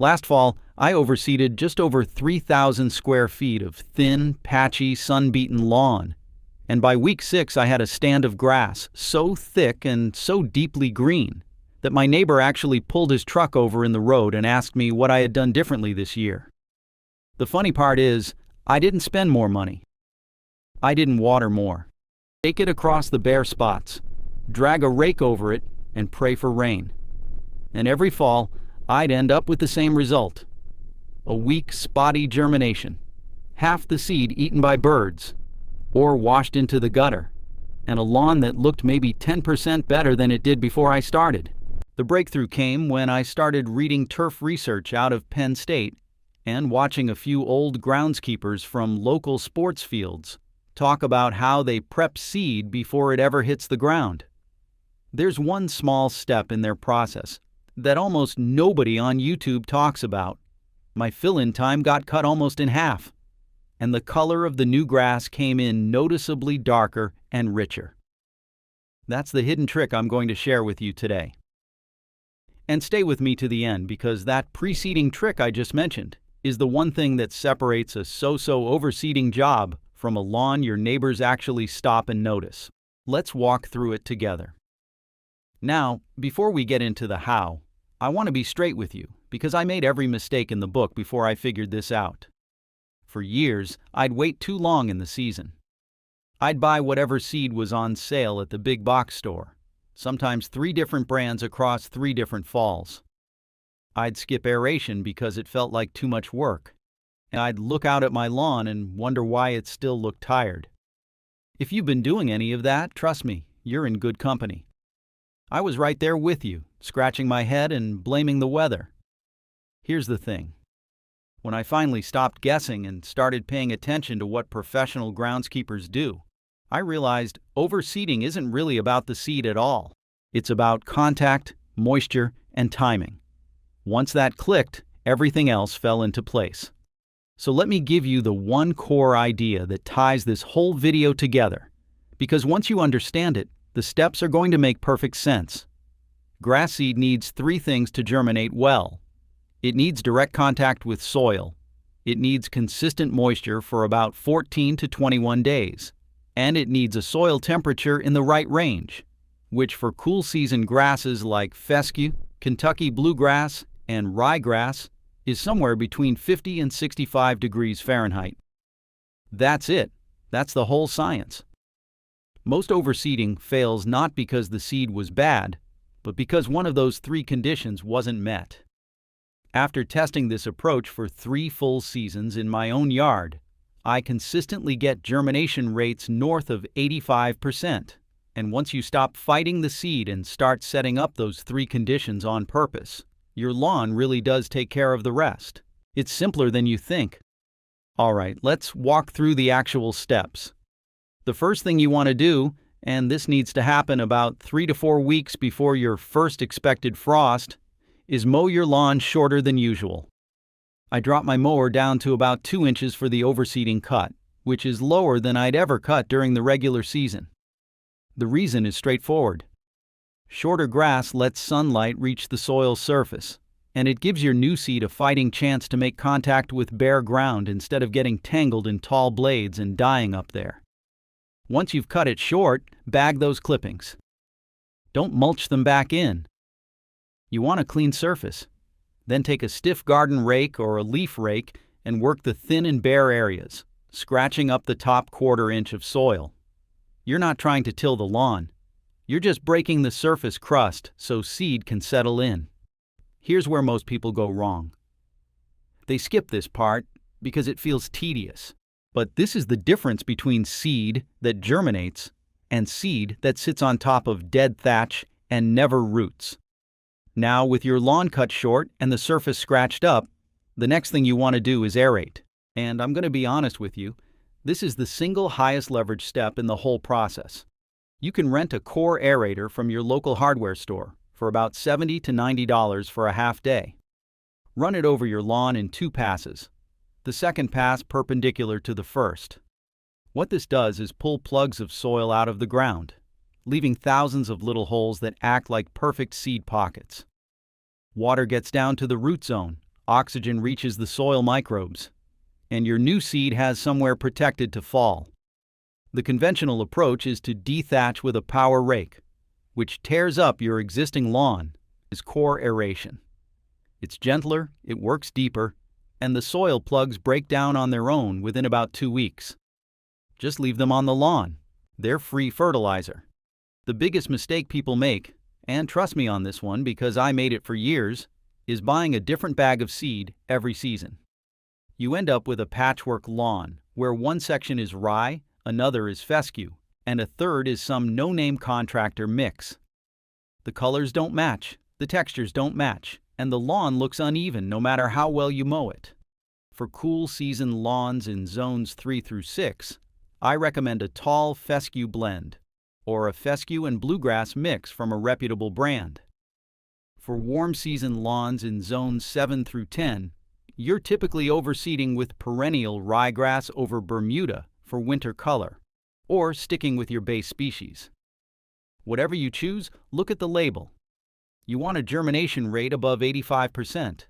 Last fall, I overseeded just over 3,000 square feet of thin, patchy, sun-beaten lawn. And by week 6, I had a stand of grass so thick and so deeply green that my neighbor actually pulled his truck over in the road and asked me what I had done differently this year. The funny part is, I didn't spend more money. I didn't water more. Take it across the bare spots, drag a rake over it, and pray for rain. And every fall, I'd end up with the same result. A weak, spotty germination, half the seed eaten by birds, or washed into the gutter, and a lawn that looked maybe 10% better than it did before I started. The breakthrough came when I started reading turf research out of Penn State and watching a few old groundskeepers from local sports fields talk about how they prep seed before it ever hits the ground. There's one small step in their process that almost nobody on YouTube talks about. My fill-in time got cut almost in half, and the color of the new grass came in noticeably darker and richer. That's the hidden trick I'm going to share with you today. And stay with me to the end, because that preceding trick I just mentioned is the one thing that separates a so-so overseeding job from a lawn your neighbors actually stop and notice. Let's walk through it together. Now, before we get into the how, I want to be straight with you, because I made every mistake in the book before I figured this out. For years, I'd wait too long in the season. I'd buy whatever seed was on sale at the big box store, sometimes 3 different brands across 3 different falls. I'd skip aeration because it felt like too much work, and I'd look out at my lawn and wonder why it still looked tired. If you've been doing any of that, trust me, you're in good company. I was right there with you, scratching my head and blaming the weather. Here's the thing. When I finally stopped guessing and started paying attention to what professional groundskeepers do, I realized overseeding isn't really about the seed at all. It's about contact, moisture, and timing. Once that clicked, everything else fell into place. So let me give you the one core idea that ties this whole video together, because once you understand it, the steps are going to make perfect sense. Grass seed needs 3 things to germinate well. It needs direct contact with soil. It needs consistent moisture for about 14 to 21 days. And it needs a soil temperature in the right range, which for cool season grasses like fescue, Kentucky bluegrass, and ryegrass is somewhere between 50 and 65 degrees Fahrenheit. That's it. That's the whole science. Most overseeding fails not because the seed was bad, but because one of those 3 conditions wasn't met. After testing this approach for 3 full seasons in my own yard, I consistently get germination rates north of 85%. And once you stop fighting the seed and start setting up those 3 conditions on purpose, your lawn really does take care of the rest. It's simpler than you think. All right, let's walk through the actual steps. The first thing you want to do, and this needs to happen about 3 to 4 weeks before your first expected frost, is mow your lawn shorter than usual. I dropped my mower down to about 2 inches for the overseeding cut, which is lower than I'd ever cut during the regular season. The reason is straightforward. Shorter grass lets sunlight reach the soil's surface, and it gives your new seed a fighting chance to make contact with bare ground instead of getting tangled in tall blades and dying up there. Once you've cut it short, bag those clippings. Don't mulch them back in. You want a clean surface. Then take a stiff garden rake or a leaf rake and work the thin and bare areas, scratching up the top 1/4 inch of soil. You're not trying to till the lawn. You're just breaking the surface crust so seed can settle in. Here's where most people go wrong. They skip this part because it feels tedious. But this is the difference between seed that germinates and seed that sits on top of dead thatch and never roots. Now, with your lawn cut short and the surface scratched up, the next thing you want to do is aerate. And I'm going to be honest with you, this is the single highest leverage step in the whole process. You can rent a core aerator from your local hardware store for about $70 to $90 for a half day. Run it over your lawn in 2 passes, the second pass perpendicular to the first. What this does is pull plugs of soil out of the ground, leaving thousands of little holes that act like perfect seed pockets. Water gets down to the root zone, Oxygen reaches the soil microbes, and your new seed has somewhere protected to fall. The conventional approach is to dethatch with a power rake, which tears up your existing lawn, is core aeration. It's gentler, it works deeper, and the soil plugs break down on their own within about 2 weeks. Just leave them on the lawn. They're free fertilizer. The biggest mistake people make, and trust me on this one because I made it for years, is buying a different bag of seed every season. You end up with a patchwork lawn where one section is rye, another is fescue, and a third is some no-name contractor mix. The colors don't match, the textures don't match, and the lawn looks uneven no matter how well you mow it. For cool season lawns in zones 3 through 6, I recommend a tall fescue blend, or a fescue and bluegrass mix from a reputable brand. For warm season lawns in zones 7 through 10, you're typically overseeding with perennial ryegrass over Bermuda for winter color, or sticking with your base species. Whatever you choose, look at the label. You want a germination rate above 85%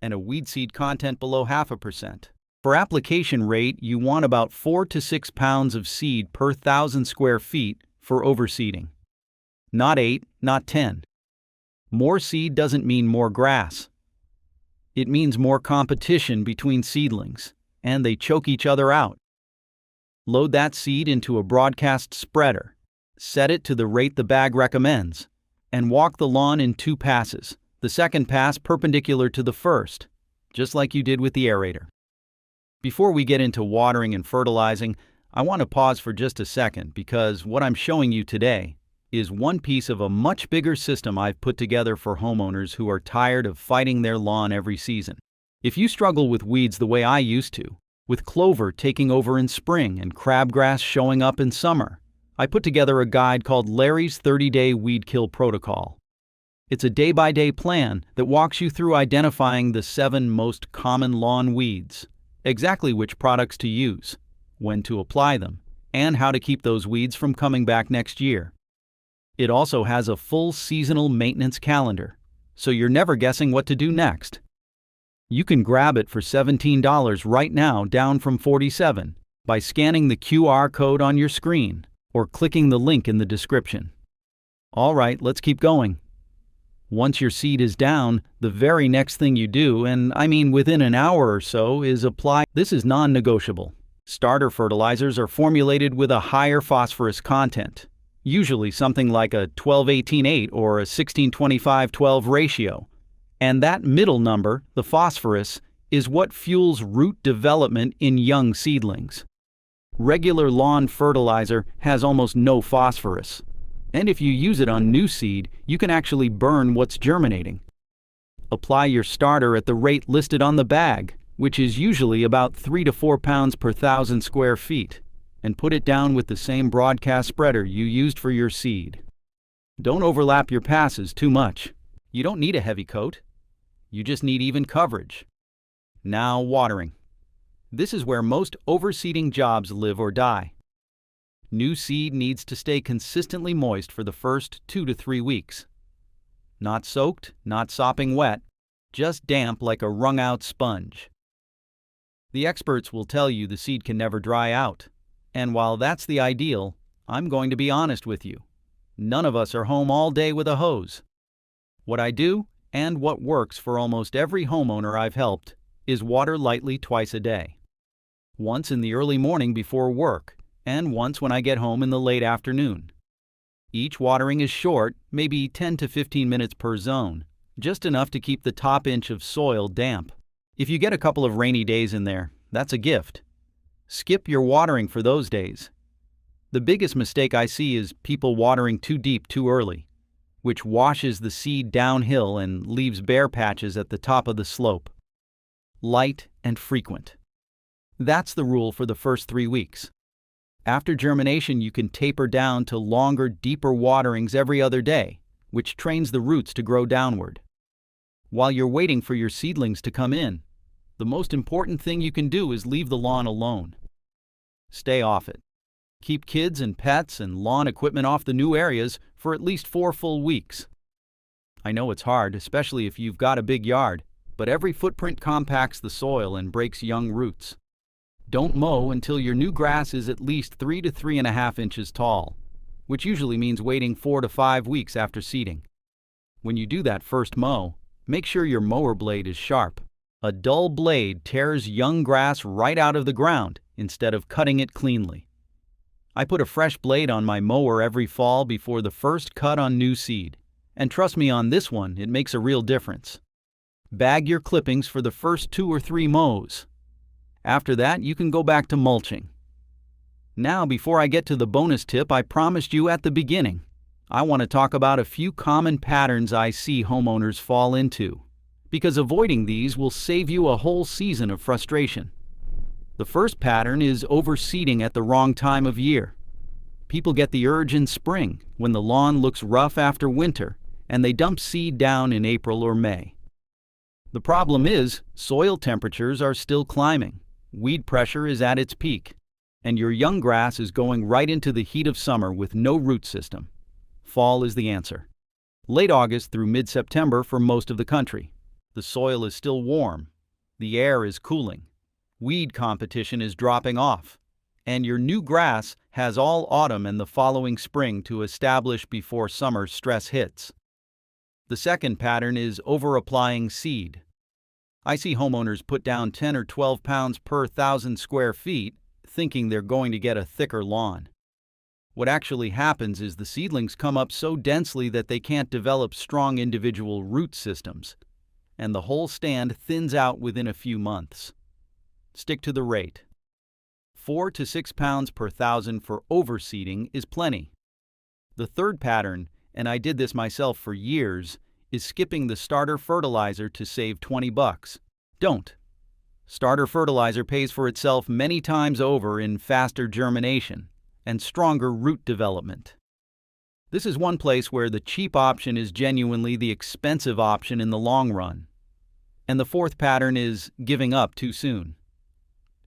and a weed seed content below 0.5%. For application rate, you want about 4 to 6 pounds of seed per 1,000 square feet for overseeding. Not 8, not 10. More seed doesn't mean more grass. It means more competition between seedlings, and they choke each other out. Load that seed into a broadcast spreader, set it to the rate the bag recommends, and walk the lawn in 2 passes, the second pass perpendicular to the first, just like you did with the aerator. Before we get into watering and fertilizing, I want to pause for just a second because what I'm showing you today is one piece of a much bigger system I've put together for homeowners who are tired of fighting their lawn every season. If you struggle with weeds the way I used to, with clover taking over in spring and crabgrass showing up in summer, I put together a guide called Larry's 30-Day Weed Kill Protocol. It's a day-by-day plan that walks you through identifying the 7 most common lawn weeds, exactly which products to use, when to apply them, and how to keep those weeds from coming back next year. It also has a full seasonal maintenance calendar, so you're never guessing what to do next. You can grab it for $17 right now, down from $47, by scanning the QR code on your screen or clicking the link in the description. All right, let's keep going. Once your seed is down, the very next thing you do, and I mean within an hour or so, is apply. This is non-negotiable. Starter fertilizers are formulated with a higher phosphorus content, usually something like a 12-18-8 or a 16-25-12 ratio. And that middle number, the phosphorus, is what fuels root development in young seedlings. Regular lawn fertilizer has almost no phosphorus. And if you use it on new seed, you can actually burn what's germinating. Apply your starter at the rate listed on the bag, which is usually about 3 to 4 pounds per 1,000 square feet, and put it down with the same broadcast spreader you used for your seed. Don't overlap your passes too much. You don't need a heavy coat. You just need even coverage. Now watering. This is where most overseeding jobs live or die. New seed needs to stay consistently moist for the first 2 to 3 weeks. Not soaked, not sopping wet, just damp like a wrung-out sponge. The experts will tell you the seed can never dry out, and while that's the ideal, I'm going to be honest with you. None of us are home all day with a hose. What I do, and what works for almost every homeowner I've helped, is water lightly twice a day. Once in the early morning before work, and once when I get home in the late afternoon. Each watering is short, maybe 10 to 15 minutes per zone, just enough to keep the top inch of soil damp. If you get a couple of rainy days in there, that's a gift. Skip your watering for those days. The biggest mistake I see is people watering too deep too early, which washes the seed downhill and leaves bare patches at the top of the slope. Light and frequent. That's the rule for the first 3 weeks. After germination, you can taper down to longer, deeper waterings every other day, which trains the roots to grow downward. While you're waiting for your seedlings to come in, the most important thing you can do is leave the lawn alone. Stay off it. Keep kids and pets and lawn equipment off the new areas for at least 4 full weeks. I know it's hard, especially if you've got a big yard, but every footprint compacts the soil and breaks young roots. Don't mow until your new grass is at least 3 to 3.5 inches tall, which usually means waiting 4 to 5 weeks after seeding. When you do that first mow, make sure your mower blade is sharp. A dull blade tears young grass right out of the ground instead of cutting it cleanly. I put a fresh blade on my mower every fall before the first cut on new seed, and trust me on this one, it makes a real difference. Bag your clippings for the first 2 or 3 mows. After that, you can go back to mulching. Now, before I get to the bonus tip I promised you at the beginning, I want to talk about a few common patterns I see homeowners fall into, because avoiding these will save you a whole season of frustration. The first pattern is overseeding at the wrong time of year. People get the urge in spring, when the lawn looks rough after winter, and they dump seed down in April or May. The problem is, soil temperatures are still climbing, weed pressure is at its peak, and your young grass is going right into the heat of summer with no root system. Fall is the answer. Late August through mid-September for most of the country. The soil is still warm, the air is cooling, weed competition is dropping off, and your new grass has all autumn and the following spring to establish before summer stress hits. The second pattern is over-applying seed. I see homeowners put down 10 or 12 pounds per 1,000 square feet, thinking they're going to get a thicker lawn. What actually happens is the seedlings come up so densely that they can't develop strong individual root systems, and the whole stand thins out within a few months. Stick to the rate. 4 to 6 pounds per 1,000 for overseeding is plenty. The third pattern, and I did this myself for years, is skipping the starter fertilizer to save $20. Don't. Starter fertilizer pays for itself many times over in faster germination and stronger root development. This is one place where the cheap option is genuinely the expensive option in the long run. And the fourth pattern is giving up too soon.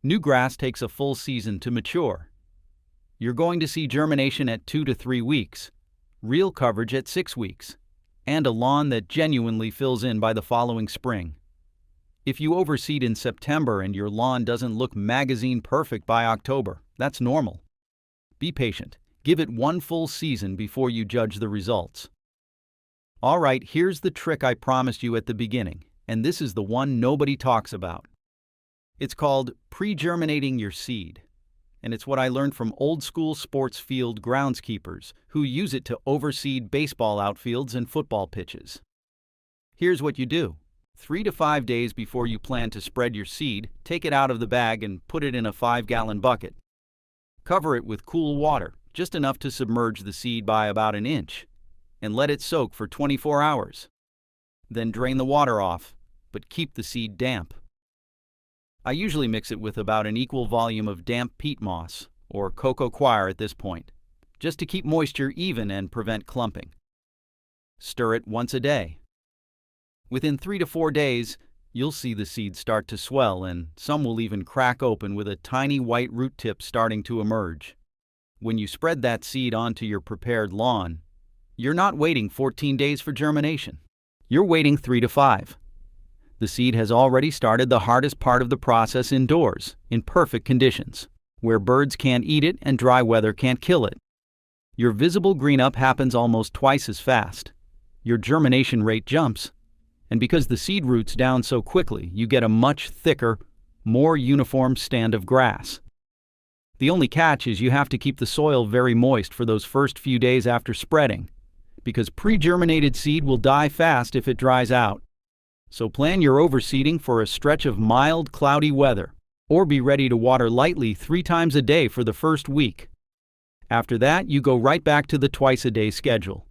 New grass takes a full season to mature. You're going to see germination at 2 to 3 weeks, real coverage at 6 weeks, and a lawn that genuinely fills in by the following spring. If you overseed in September and your lawn doesn't look magazine perfect by October, that's normal. Be patient. Give it one full season before you judge the results. All right, here's the trick I promised you at the beginning, and this is the one nobody talks about. It's called pre-germinating your seed, and it's what I learned from old-school sports field groundskeepers who use it to overseed baseball outfields and football pitches. Here's what you do. 3 to 5 days before you plan to spread your seed, take it out of the bag and put it in a 5-gallon bucket. Cover it with cool water, just enough to submerge the seed by about an inch, and let it soak for 24 hours. Then drain the water off, but keep the seed damp. I usually mix it with about an equal volume of damp peat moss, or cocoa coir at this point, just to keep moisture even and prevent clumping. Stir it once a day. Within 3 to 4 days, you'll see the seeds start to swell, and some will even crack open with a tiny white root tip starting to emerge. When you spread that seed onto your prepared lawn, you're not waiting 14 days for germination. You're waiting 3 to 5. The seed has already started the hardest part of the process indoors, in perfect conditions, where birds can't eat it and dry weather can't kill it. Your visible green-up happens almost twice as fast. Your germination rate jumps, and because the seed roots down so quickly, you get a much thicker, more uniform stand of grass. The only catch is you have to keep the soil very moist for those first few days after spreading, because pre-germinated seed will die fast if it dries out. So plan your overseeding for a stretch of mild, cloudy weather, or be ready to water lightly 3 times a day for the first week. After that, you go right back to the twice-a-day schedule.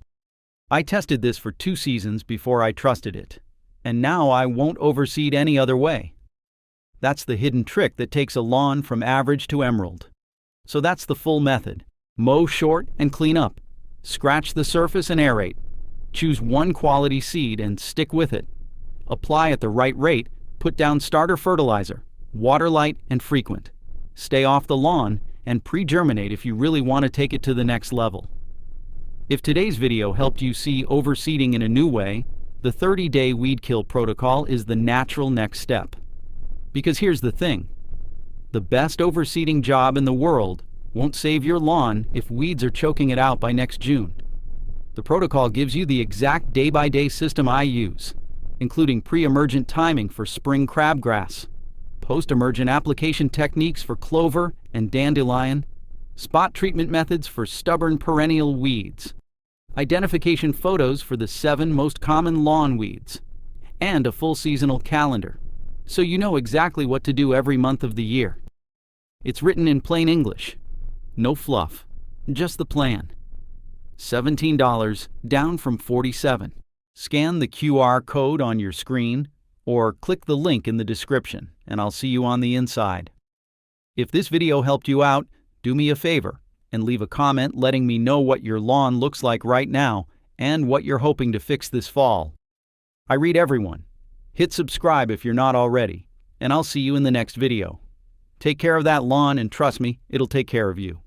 I tested this for 2 seasons before I trusted it, and now I won't overseed any other way. That's the hidden trick that takes a lawn from average to emerald. So that's the full method. Mow short and clean up. Scratch the surface and aerate. Choose one quality seed and stick with it. Apply at the right rate, put down starter fertilizer, water light and frequent. Stay off the lawn and pre-germinate if you really want to take it to the next level. If today's video helped you see overseeding in a new way, The 30-day weed kill protocol is the natural next step. Because here's the thing. The best overseeding job in the world won't save your lawn if weeds are choking it out by next June. The protocol gives you the exact day-by-day system I use, including pre-emergent timing for spring crabgrass, post-emergent application techniques for clover and dandelion, spot treatment methods for stubborn perennial weeds, identification photos for the 7 most common lawn weeds, and a full seasonal calendar, so you know exactly what to do every month of the year. It's written in plain English. No fluff, just the plan. $17, down from $47. Scan the QR code on your screen or click the link in the description, and I'll see you on the inside. If this video helped you out, do me a favor and leave a comment letting me know what your lawn looks like right now and what you're hoping to fix this fall. I read everyone. Hit subscribe if you're not already, and I'll see you in the next video. Take care of that lawn, and trust me, it'll take care of you.